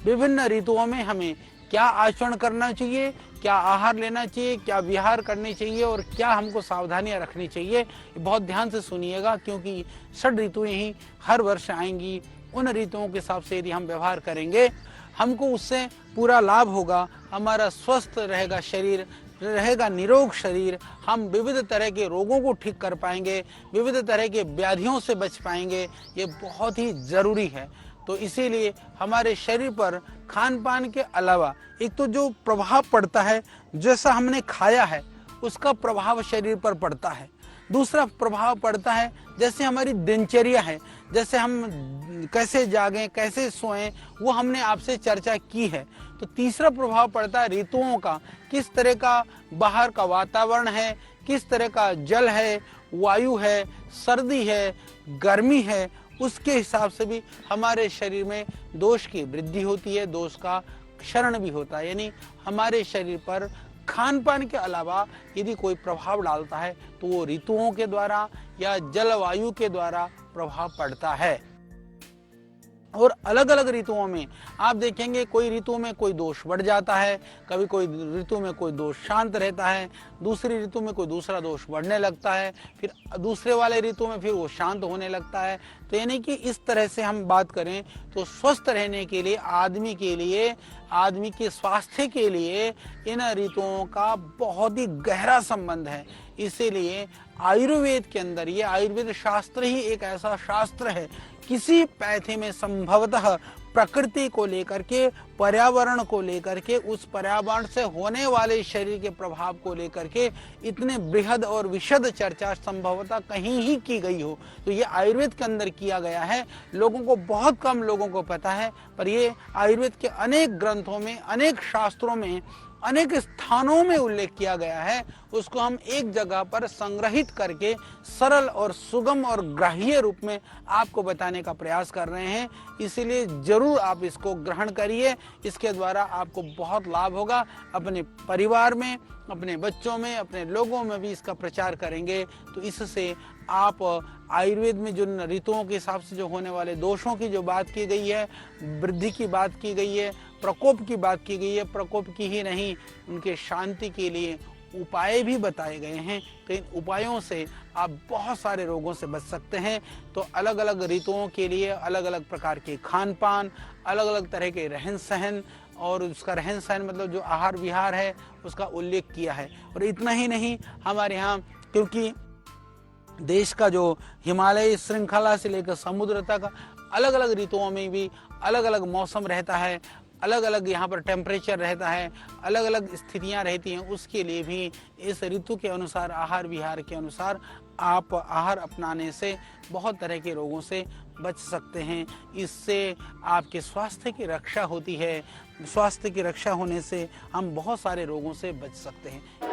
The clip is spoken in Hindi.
विभिन्न ऋतुओं में हमें क्या आचरण करना चाहिए, क्या आहार लेना चाहिए, क्या विहार करनी चाहिए और क्या हमको सावधानियां रखनी चाहिए, बहुत ध्यान से सुनिएगा, क्योंकि षड ऋतुएं ही हर वर्ष आएंगी। उन ऋतुओं के हिसाब से यदि हम व्यवहार करेंगे, हमको उससे पूरा लाभ होगा। हमारा स्वस्थ रहेगा शरीर, रहेगा निरोग शरीर, हम विविध तरह के रोगों को ठीक कर पाएंगे, विविध तरह के व्याधियों से बच पाएंगे। ये बहुत ही जरूरी है। तो इसीलिए हमारे शरीर पर खान पान के अलावा एक तो जो प्रभाव पड़ता है, जैसा हमने खाया है उसका प्रभाव शरीर पर पड़ता है। दूसरा प्रभाव पड़ता है जैसे हमारी दिनचर्या है, जैसे हम कैसे जागें, कैसे सोएं, वो हमने आपसे चर्चा की है। तो तीसरा प्रभाव पड़ता है ऋतुओं का, किस तरह का बाहर का वातावरण है, किस तरह का जल है, वायु है, सर्दी है, गर्मी है, उसके हिसाब से भी हमारे शरीर में दोष की वृद्धि होती है, दोष का क्षरण भी होता है। यानी हमारे शरीर पर खान पान के अलावा यदि कोई प्रभाव डालता है तो वो ऋतुओं के द्वारा या जलवायु के द्वारा प्रभाव पड़ता है। और अलग अलग ऋतुओं में आप देखेंगे, कोई ऋतु में कोई दोष बढ़ जाता है, कभी कोई ऋतु में कोई दोष शांत रहता है, दूसरी ऋतु में कोई दूसरा दोष बढ़ने लगता है, फिर दूसरे वाले ऋतु में फिर वो शांत होने लगता है। तो यानी कि इस तरह से हम बात करें तो स्वस्थ रहने के लिए, आदमी के स्वास्थ्य के लिए इन ऋतुओं का बहुत ही गहरा संबंध है। इसीलिए आयुर्वेद के अंदर, ये आयुर्वेद शास्त्र ही एक ऐसा शास्त्र है, किसी पैथी में संभवतः प्रकृति को लेकर के, पर्यावरण को लेकर के, उस पर्यावरण से होने वाले शरीर के प्रभाव को लेकर के इतने बृहद और विशद चर्चा संभवतः कहीं ही की गई हो। तो ये आयुर्वेद के अंदर किया गया है। लोगों को, बहुत कम लोगों को पता है, पर ये आयुर्वेद के अनेक ग्रंथों में, अनेक शास्त्रों में, अनेक स्थानों में उल्लेख किया गया है। उसको हम एक जगह पर संग्रहित करके सरल और सुगम और ग्राह्य रूप में आपको बताने का प्रयास कर रहे हैं। इसीलिए जरूर आप इसको ग्रहण करिए, इसके द्वारा आपको बहुत लाभ होगा। अपने परिवार में, अपने बच्चों में, अपने लोगों में भी इसका प्रचार करेंगे तो इससे आप आयुर्वेद में जो ऋतुओं के हिसाब से जो होने वाले दोषों की जो बात की गई है, वृद्धि की बात की गई है, प्रकोप की बात की गई है, प्रकोप की ही नहीं, उनके शांति के लिए उपाय भी बताए गए हैं। तो इन उपायों से आप बहुत सारे रोगों से बच सकते हैं। तो अलग अलग ऋतुओं के लिए अलग अलग प्रकार के खान पान, अलग अलग तरह के रहन सहन, और उसका रहन सहन मतलब जो आहार विहार है उसका उल्लेख किया है। और इतना ही नहीं, हमारे यहाँ क्योंकि देश का जो हिमालय श्रृंखला से लेकर समुद्र तक अलग अलग ऋतुओं में भी अलग अलग मौसम रहता है, अलग अलग यहाँ पर टेम्परेचर रहता है, अलग अलग स्थितियाँ रहती हैं, उसके लिए भी इस ऋतु के अनुसार, आहार विहार के अनुसार आप आहार अपनाने से बहुत तरह के रोगों से बच सकते हैं। इससे आपके स्वास्थ्य की रक्षा होती है। स्वास्थ्य की रक्षा होने से हम बहुत सारे रोगों से बच सकते हैं।